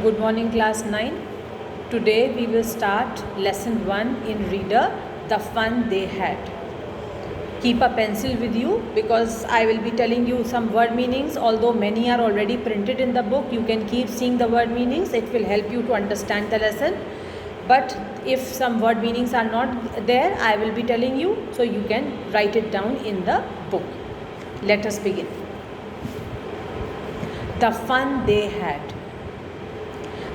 Good morning, class 9. Today we will start lesson 1 in Reader, The Fun They Had. Keep a pencil with you because I will be telling you some word meanings. Although many are already printed in the book, you can keep seeing the word meanings. It will help you to understand the lesson. But if some word meanings are not there, I will be telling you, so you can write it down in the book. Let us begin. The fun they had.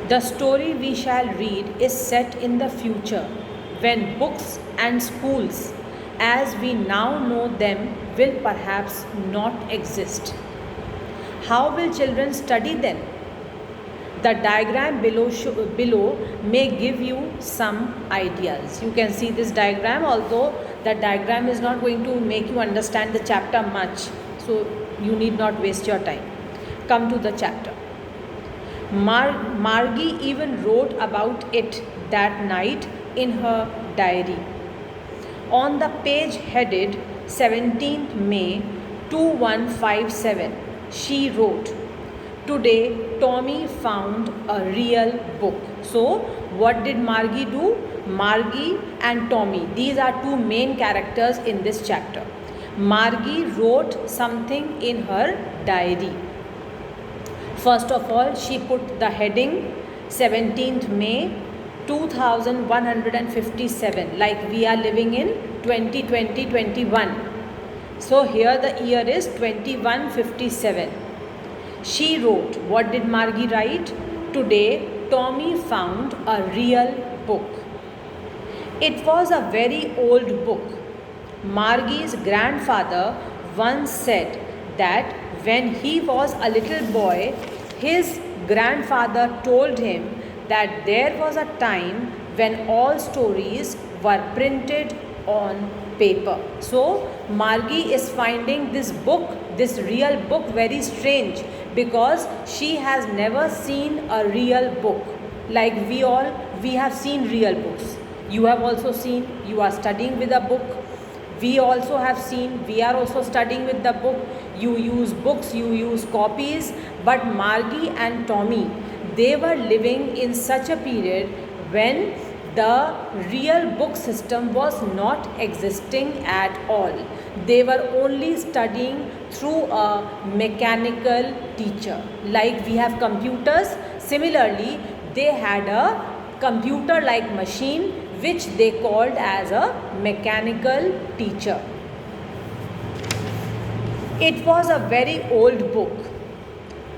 The story we shall read is set in the future, when books and schools, as we now know them, will perhaps not exist. How will children study then? The diagram below may give you some ideas. You can see this diagram, although the diagram is not going to make you understand the chapter much, so you need not waste your time. Come to the chapter. Margie even wrote about it that night in her diary. On the page headed 17th May 2157, she wrote, "Today Tommy found a real book." So, what did Margie do? Margie and Tommy, these are two main characters in this chapter. Margie wrote something in her diary. First of all, she put the heading 17th May 2157, like we are living in 2020-21. So here the year is 2157. She wrote, what did Margie write? Today, Tommy found a real book. It was a very old book. Margie's grandfather once said that when he was a little boy, his grandfather told him that there was a time when all stories were printed on paper. So, Margie is finding this book, this real book, very strange because she has never seen a real book. Like we have seen real books. You have also seen, you are studying with a book. We also have seen, we are also studying with the book. You use books, you use copies. But Margie and Tommy, they were living in such a period when the real book system was not existing at all. They were only studying through a mechanical teacher. Like we have computers, similarly, they had a computer-like machine which they called as a mechanical teacher. It was a very old book.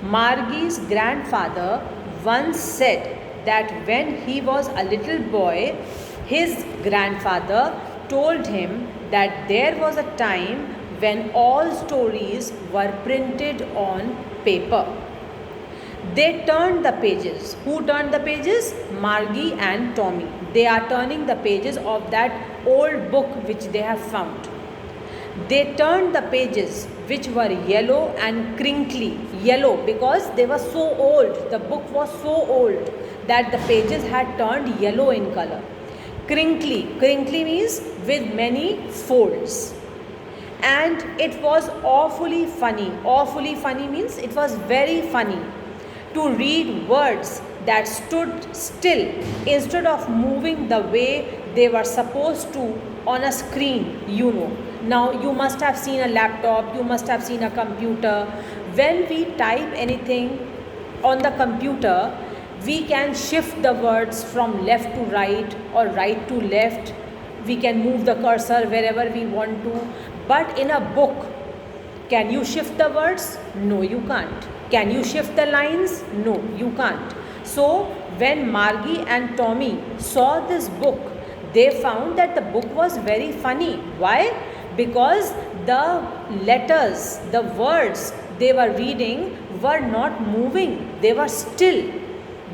Margie's grandfather once said that when he was a little boy, his grandfather told him that there was a time when all stories were printed on paper. They turned the pages. Who turned the pages? Margie and Tommy. They are turning the pages of that old book which they have found. They turned the pages which were yellow and crinkly. Yellow because they were so old. The book was so old that the pages had turned yellow in color. Crinkly. Crinkly means with many folds. And it was awfully funny. Awfully funny means it was very funny to read words that stood still instead of moving the way they were supposed to on a screen, you know. Now you must have seen a laptop, you must have seen a computer. When we type anything on the computer, we can shift the words from left to right or right to left. We can move the cursor wherever we want to. But in a book, can you shift the words? No, you can't. Can you shift the lines? No, you can't. So, when Margie and Tommy saw this book, they found that the book was very funny. Why? Because the letters, the words they were reading were not moving. They were still.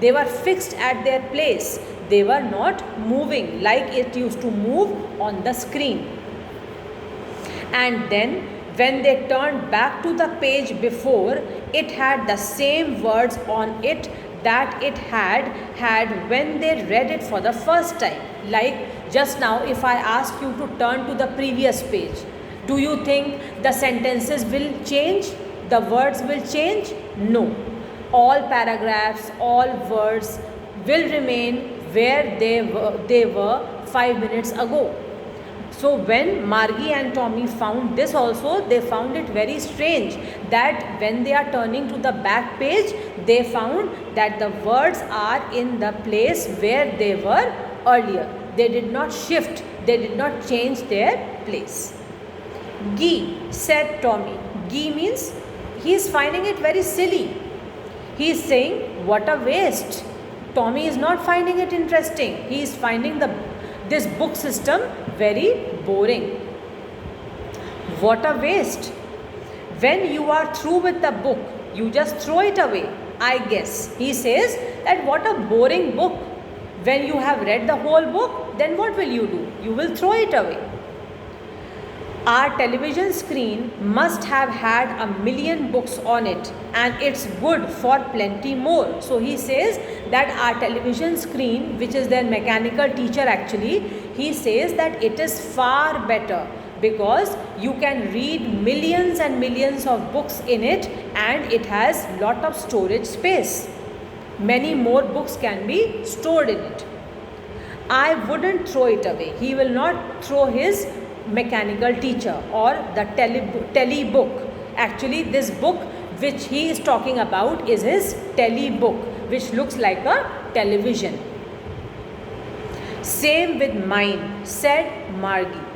They were fixed at their place. They were not moving like it used to move on the screen. And then when they turned back to the page before, it had the same words on it that it had when they read it for the first time. Like just now, if I ask you to turn to the previous page, do you think the sentences will change? The words will change? No. all paragraphs, all words will remain where they were 5 minutes ago. So when Margie and Tommy found this also, they found it very strange that when they are turning to the back page, they found that the words are in the place where they were earlier. They did not shift, they did not change their place. Gee, said Tommy. Gee means he is finding it very silly. He is saying, what a waste. Tommy is not finding it interesting. He is finding this book system very boring. What a waste. When you are through with the book, you just throw it away, I guess. He says that what a boring book. When you have read the whole book, then what will you do? You will throw it away. Our television screen must have had 1,000,000 books on it, and it's good for plenty more. So he says that our television screen, which is their mechanical teacher actually, he says that it is far better because you can read millions and millions of books in it, and it has lot of storage space. Many more books can be stored in it. I wouldn't throw it away. He will not throw his mechanical teacher or the tele book. Actually, this book which he is talking about is his tele book, which looks like a television. Same with mine, said Margie.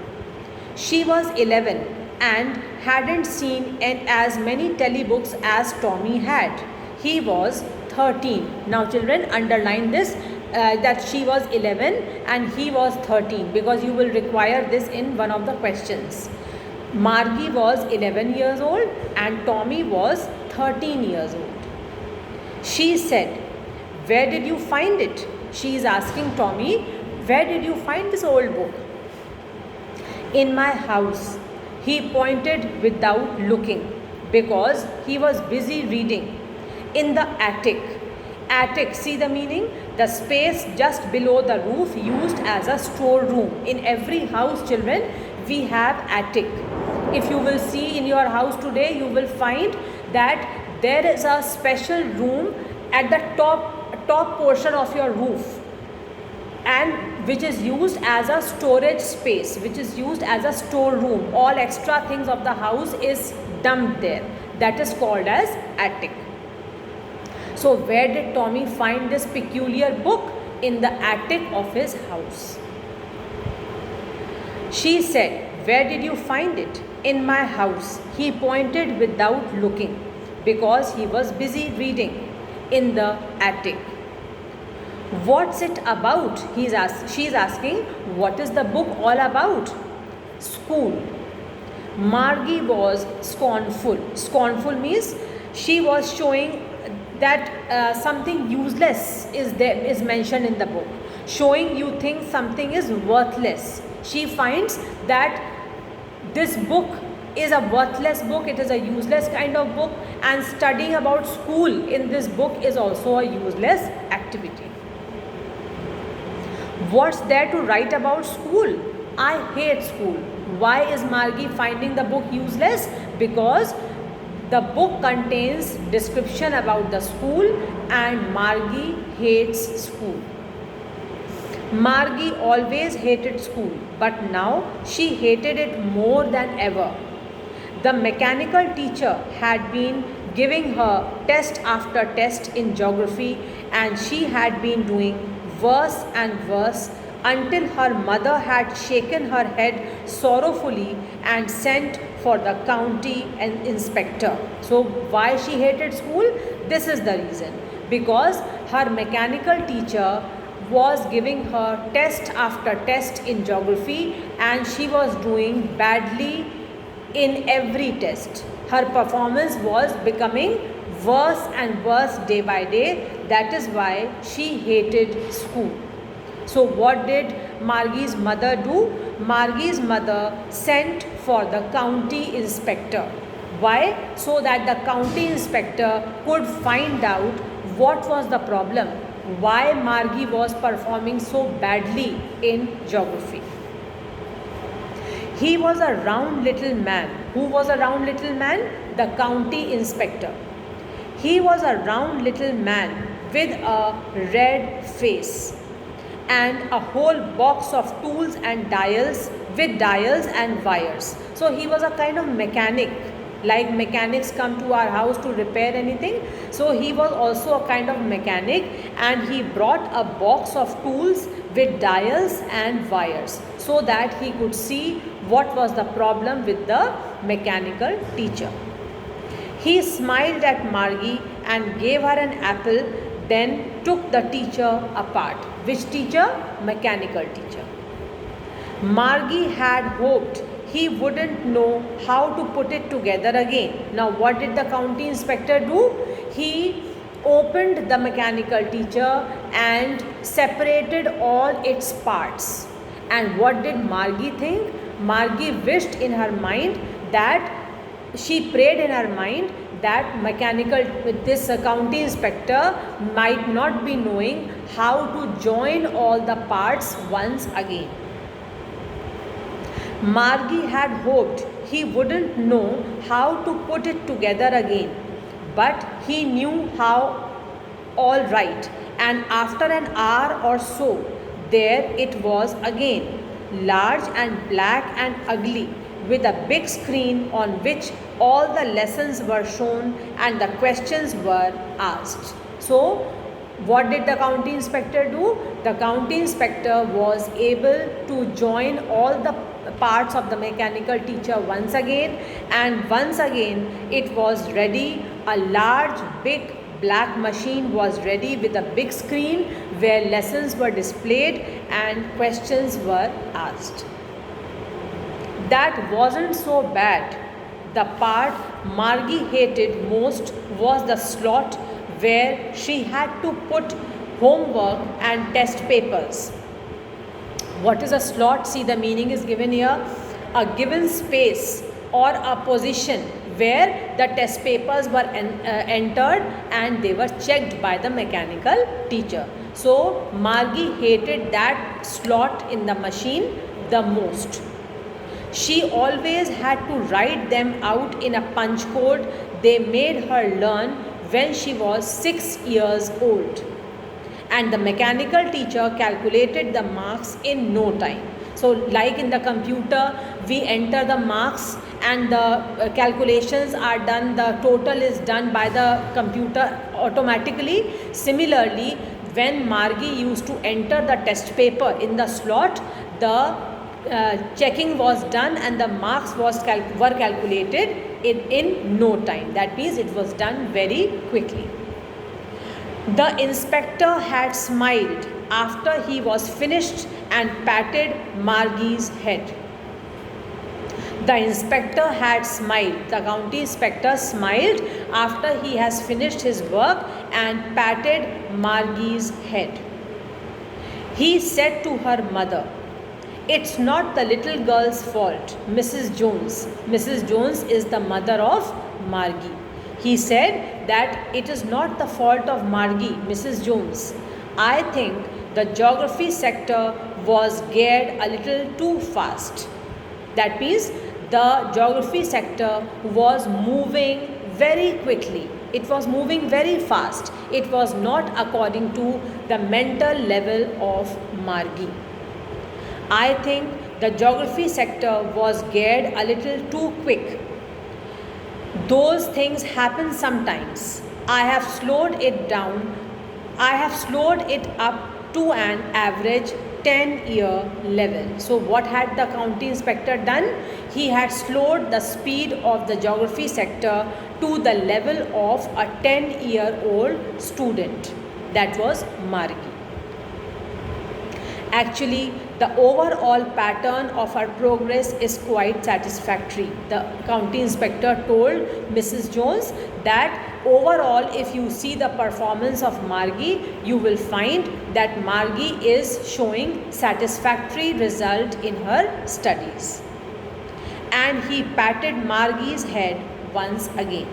She was 11 and hadn't seen as many telebooks as Tommy had. He was 13. Now children, underline this, that she was 11 and he was 13, because you will require this in one of the questions. Margie was 11 years old and Tommy was 13 years old. She said, where did you find it? She is asking Tommy, where did you find this old book? In my house. He pointed without looking because he was busy reading. In the attic. Attic, see the meaning? The space just below the roof used as a storeroom. In every house, children, we have attic. If you will see in your house today, you will find that there is a special room at the top portion of your roof, and which is used as a storage space, which is used as a storeroom. All extra things of the house is dumped there. That is called as attic. So where did Tommy find this peculiar book? In the attic of his house. She said, where did you find it? In my house. He pointed without looking because he was busy reading. In the attic. What's it about? She's asking, what is the book all about? School. Margie was scornful. Scornful means she was showing that something useless is mentioned in the book. Showing you think something is worthless. She finds that this book is a worthless book, it is a useless kind of book, and studying about school in this book is also a useless activity. What's there to write about school? I hate school. Why is Margie finding the book useless? Because the book contains description about the school and Margie hates school. Margie always hated school, but now she hated it more than ever. The mechanical teacher had been giving her test after test in geography, and she had been doing worse and worse until her mother had shaken her head sorrowfully and sent for the county inspector. So why she hated school? This is the reason. Because her mechanical teacher was giving her test after test in geography, and she was doing badly in every test. Her performance was becoming worse and worse day by day. That is why she hated school. So what did Margie's mother do? Margie's mother sent for the county inspector. Why? So that the county inspector could find out what was the problem. Why Margie was performing so badly in geography. He was a round little man. Who was a round little man? The county inspector. He was a round little man with a red face and a whole box of tools and dials and wires. So he was a kind of mechanic, like mechanics come to our house to repair anything. So he was also a kind of mechanic, and he brought a box of tools with dials and wires so that he could see what was the problem with the mechanical teacher. He smiled at Margie and gave her an apple, then took the teacher apart. Which teacher? Mechanical teacher. Margie had hoped he wouldn't know how to put it together again. Now, what did the county inspector do? He opened the mechanical teacher and separated all its parts. And what did Margie think? Margie wished in her mind that she prayed in her mind that this county inspector might not be knowing how to join all the parts once again. Margie had hoped he wouldn't know how to put it together again, but he knew how all right, and after an hour or so, there it was again, large and black and ugly, with a big screen on which all the lessons were shown and the questions were asked. So, what did the county inspector do? The county inspector was able to join all the parts of the mechanical teacher once again, and once again it was ready. A large, big black machine was ready with a big screen where lessons were displayed and questions were asked. That wasn't so bad. The part Margie hated most was the slot where she had to put homework and test papers. What is a slot? See, the meaning is given here. A given space or a position where the test papers were entered and they were checked by the mechanical teacher. So, Margie hated that slot in the machine the most. She always had to write them out in a punch code they made her learn when she was 6 years old. And the mechanical teacher calculated the marks in no time. So, like in the computer, we enter the marks and the calculations are done, the total is done by the computer automatically. Similarly, when Margie used to enter the test paper in the slot, the checking was done and the marks were calculated in no time. That means it was done very quickly. The inspector had smiled after he was finished and patted Margie's head. The inspector had smiled. The county inspector smiled after he has finished his work and patted Margie's head. He said to her mother, "It's not the little girl's fault, Mrs. Jones." Mrs. Jones is the mother of Margie. He said that it is not the fault of Margie, Mrs. Jones. I think the geography sector was geared a little too fast. That means the geography sector was moving very quickly. It was moving very fast. It was not according to the mental level of Margie. I think the geography sector was geared a little too quick. Those things happen sometimes. I have slowed it down. I have slowed it up to an average 10-year level. So what had the county inspector done? He had slowed the speed of the geography sector to the level of a 10-year-old student. That was Margie. Actually, the overall pattern of her progress is quite satisfactory. The county inspector told Mrs. Jones that overall, if you see the performance of Margie, you will find that Margie is showing satisfactory result in her studies. And he patted Margie's head once again.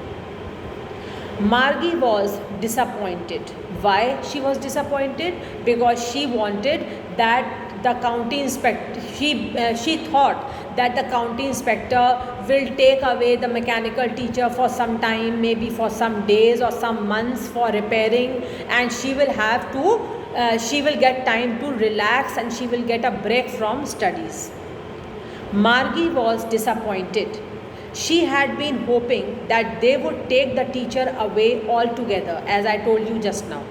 Margie was disappointed. Why she was disappointed? Because she wanted that the county inspector, she thought that the county inspector will take away the mechanical teacher for some time, maybe for some days or some months for repairing, and she will get time to relax and she will get a break from studies. Margie was disappointed. She had been hoping that they would take the teacher away altogether, as I told you just now.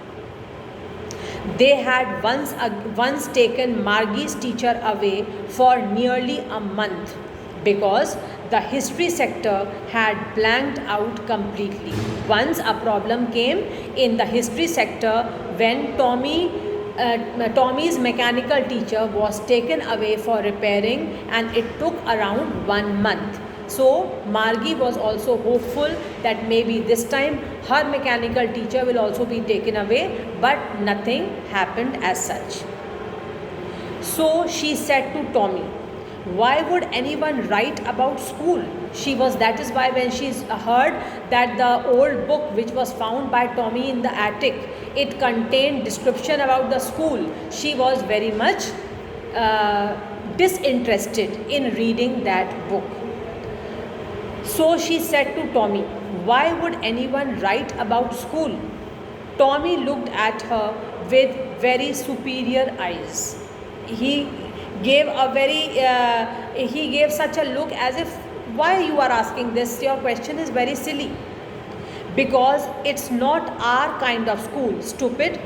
They had once taken Margie's teacher away for nearly a month because the history sector had blanked out completely. Once a problem came in the history sector when Tommy's mechanical teacher was taken away for repairing, and it took around 1 month. So Margie was also hopeful that maybe this time her mechanical teacher will also be taken away, but nothing happened as such. So she said to Tommy, why would anyone write about school? That is why when she heard that the old book which was found by Tommy in the attic, it contained description about the school, she was very much disinterested in reading that book. So she said to Tommy, why would anyone write about school? Tommy looked at her with very superior eyes. He gave such a look as if, why you are asking this? Your question is very silly. Because it's not our kind of school, stupid.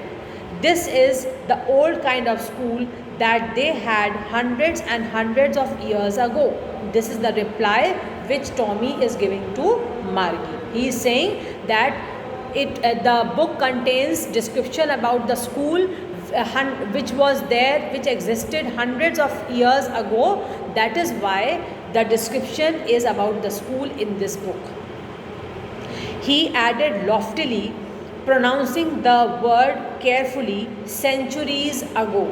This is the old kind of school that they had hundreds and hundreds of years ago. This is the reply which Tommy is giving to Margie. He is saying that the book contains description about the school which was there, which existed hundreds of years ago. That is why the description is about the school in this book. He added loftily, pronouncing the word carefully, centuries ago.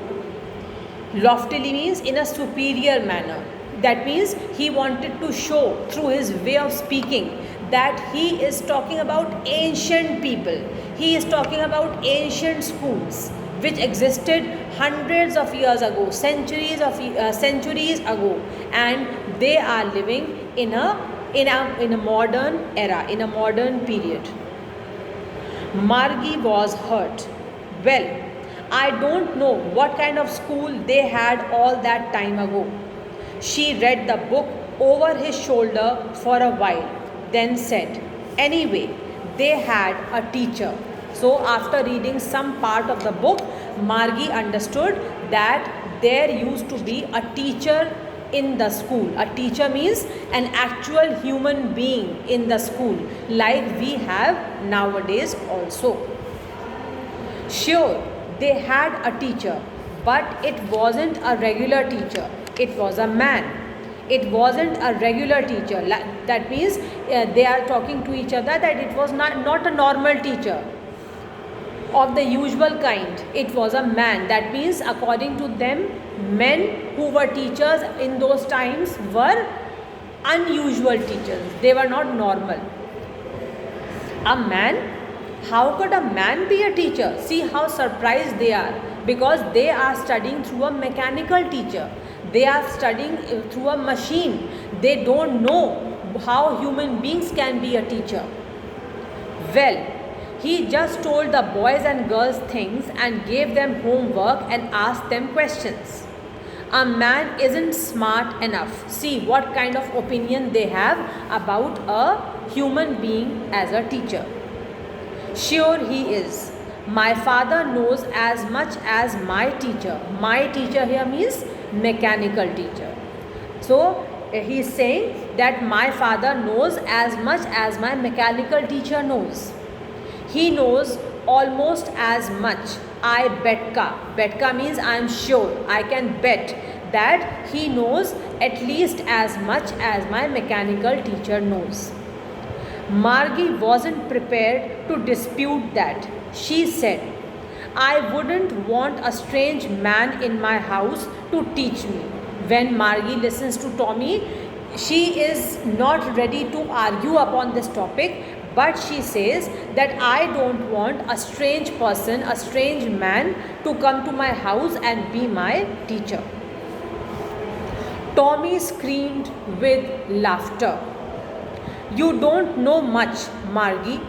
Loftily means in a superior manner. That means he wanted to show through his way of speaking that he is talking about ancient people. He is talking about ancient schools which existed hundreds of years ago, centuries ago, and they are living in a modern era, in a modern period. Margie was hurt. Well, I don't know what kind of school they had all that time ago. She read the book over his shoulder for a while, then said, anyway, they had a teacher. So after reading some part of the book, Margie understood that there used to be a teacher in the school. A teacher means an actual human being in the school, like we have nowadays also. Sure, they had a teacher, but it wasn't a regular teacher. It was a man. It wasn't a regular teacher. That means they are talking to each other that it was not a normal teacher of the usual kind. It was a man. That means according to them, men who were teachers in those times were unusual teachers. They were not normal. A man? How could a man be a teacher? See how surprised they are, because they are studying through a mechanical teacher. They are studying through a machine. They don't know how human beings can be a teacher. Well, he just told the boys and girls things and gave them homework and asked them questions. A man isn't smart enough. See what kind of opinion they have about a human being as a teacher. Sure he is. My father knows as much as my teacher. My teacher here means mechanical teacher. So he is saying that my father knows as much as my mechanical teacher knows. He knows almost as much. I betka. Betka means I am sure. I can bet that he knows at least as much as my mechanical teacher knows. Margie wasn't prepared to dispute that. She said, I wouldn't want a strange man in my house to teach me. When Margie listens to Tommy, she is not ready to argue upon this topic, but she says that I don't want a strange person, a strange man to come to my house and be my teacher. Tommy screamed with laughter. You don't know much, Margie.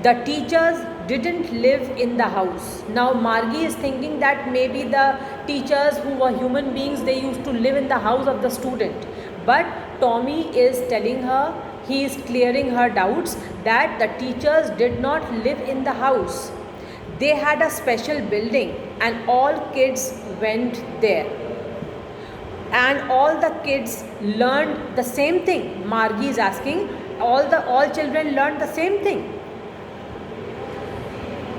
The teachers didn't live in the house. Now Margie is thinking that maybe the teachers who were human beings, they used to live in the house of the student. But Tommy is telling her, he is clearing her doubts that the teachers did not live in the house. They had a special building and all kids went there. And all the kids learned the same thing. Margie is asking, all children learned the same thing.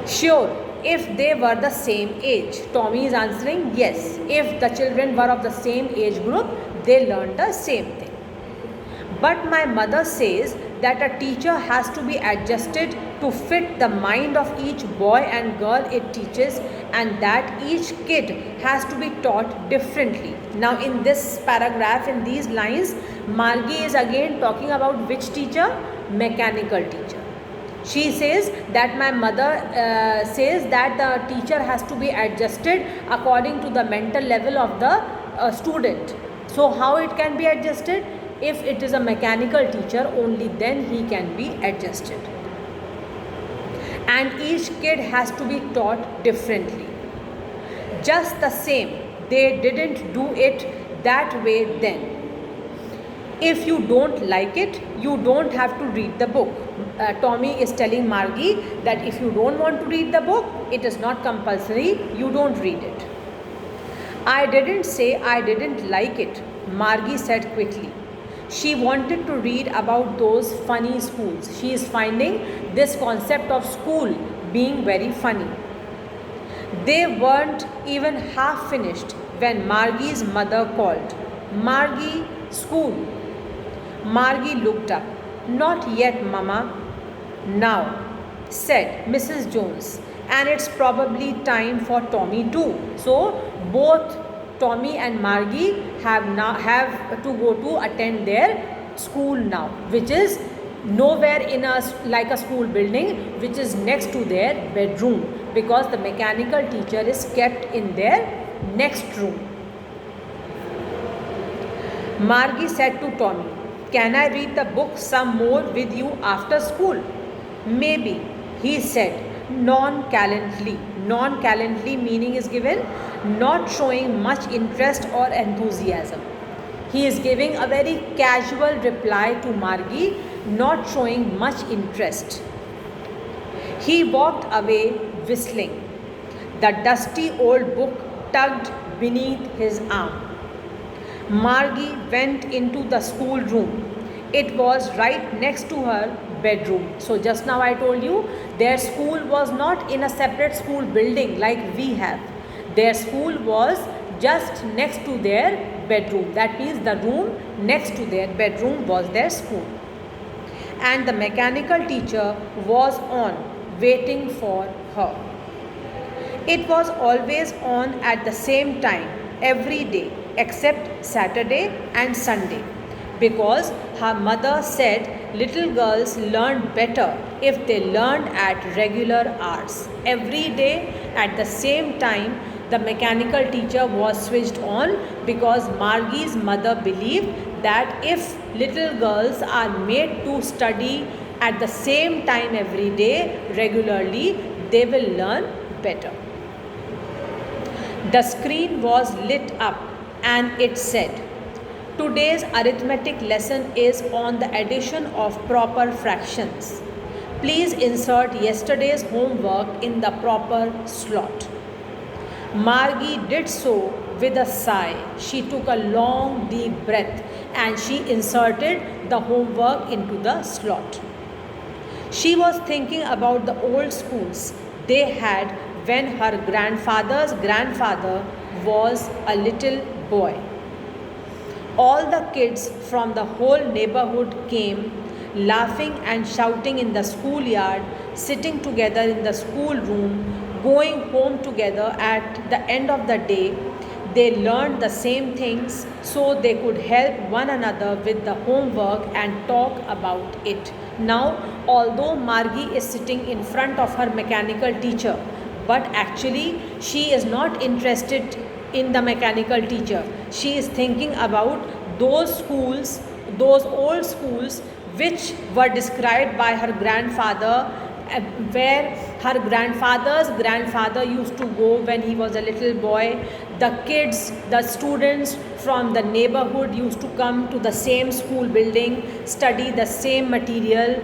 Sure, if they were the same age. Tommy is answering, yes, if the children were of the same age group, they learned the same thing. But my mother says that a teacher has to be adjusted to fit the mind of each boy and girl it teaches, and that each kid has to be taught differently. Now in this paragraph, in these lines, Margie is again talking about which teacher? Mechanical teacher. She says that my mother says that the teacher has to be adjusted according to the mental level of the student. So how it can be adjusted? If it is a mechanical teacher, only then he can be adjusted. And each kid has to be taught differently. Just the same, they didn't do it that way then. If you don't like it, you don't have to read the book. Tommy is telling Margie that if you don't want to read the book, it is not compulsory, you don't read it. I didn't say I didn't like it, Margie said quickly. She wanted to read about those funny schools. She is finding this concept of school being very funny. They weren't even half finished when Margie's mother called. Margie, school. Margie looked up. Not yet, Mama. Now, said Mrs. Jones, and it's probably time for Tommy too. So, both Tommy and Margie have to go to attend their school now, which is nowhere in a school building, which is next to their bedroom, because the mechanical teacher is kept in their next room. Margie said to Tommy, "Can I read the book some more with you after school?" "Maybe," he said, nonchalantly. Nonchalantly meaning is given not showing much interest or enthusiasm. He is giving a very casual reply to Margie, not showing much interest. He walked away whistling. The dusty old book tugged beneath his arm. Margie went into the schoolroom. It was right next to her bedroom. So just now I told you, their school was not in a separate school building like we have. Their school was just next to their bedroom. That means the room next to their bedroom was their school. And the mechanical teacher was on, waiting for her. It was always on at the same time, every day, except Saturday and Sunday, because her mother said little girls learned better if they learned at regular hours. Every day at the same time, the mechanical teacher was switched on, because Margie's mother believed that if little girls are made to study at the same time every day regularly, they will learn better. The screen was lit up and it said, "Today's arithmetic lesson is on the addition of proper fractions. Please insert yesterday's homework in the proper slot." Margie did so with a sigh. She took a long deep breath and she inserted the homework into the slot. She was thinking about the old schools they had when her grandfather's grandfather was a little boy. All the kids from the whole neighborhood came, laughing and shouting in the schoolyard, sitting together in the schoolroom, going home together at the end of the day. They learned the same things so they could help one another with the homework and talk about it. Now, although Margie is sitting in front of her mechanical teacher, but actually she is not interested in the mechanical teacher. she is thinking about those schools, those old schools which were described by her grandfather, where her grandfather's grandfather used to go when he was a little boy. The kids, the students from the neighborhood used to come to the same school building, study the same material,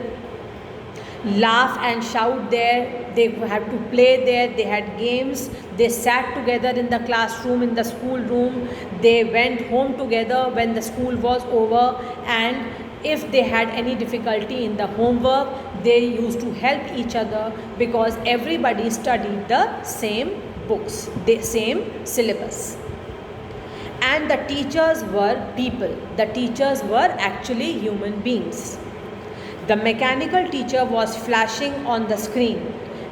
laugh and shout there. They had to play there. They had games. They sat together in the classroom, in the school room. They went home together when the school was over, and if they had any difficulty in the homework, they used to help each other because everybody studied the same books, the same syllabus. And the teachers were people. The teachers were actually human beings. The mechanical teacher was flashing on the screen.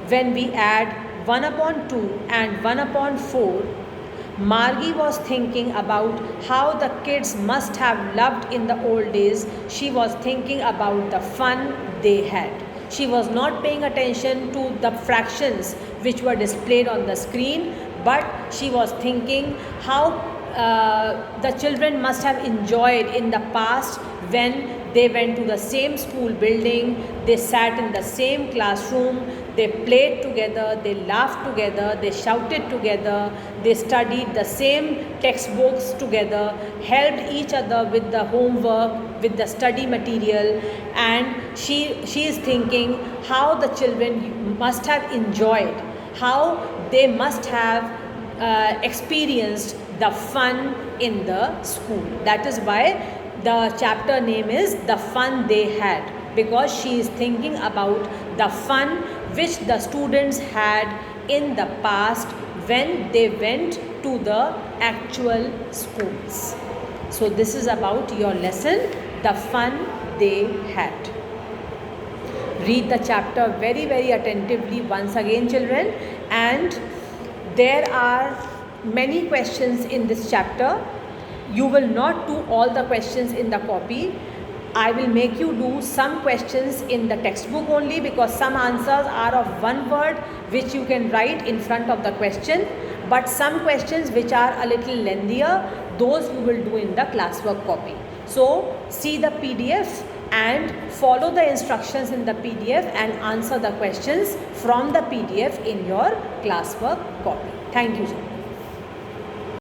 When we add 1 upon 2 and 1 upon 4, Margie was thinking about how the kids must have loved in the old days. She was thinking about the fun they had. She was not paying attention to the fractions which were displayed on the screen, but she was thinking how the children must have enjoyed in the past when they went to the same school building, they sat in the same classroom, they played together, they laughed together, they shouted together, they studied the same textbooks together, helped each other with the homework, with the study material, and she is thinking how the children must have enjoyed, how they must have experienced the fun in the school. That is why the chapter name is The Fun They Had, because she is thinking about the fun which the students had in the past when they went to the actual schools. So this is about your lesson, The Fun They Had. Read the chapter very, very attentively once again, children, and there are many questions in this chapter. You will not do all the questions in the copy. I will make you do some questions in the textbook only, because some answers are of one word which you can write in front of the question, but some questions which are a little lengthier, those you will do in the classwork copy. So see the PDF and follow the instructions in the PDF and answer the questions from the PDF in your classwork copy. Thank you, sir.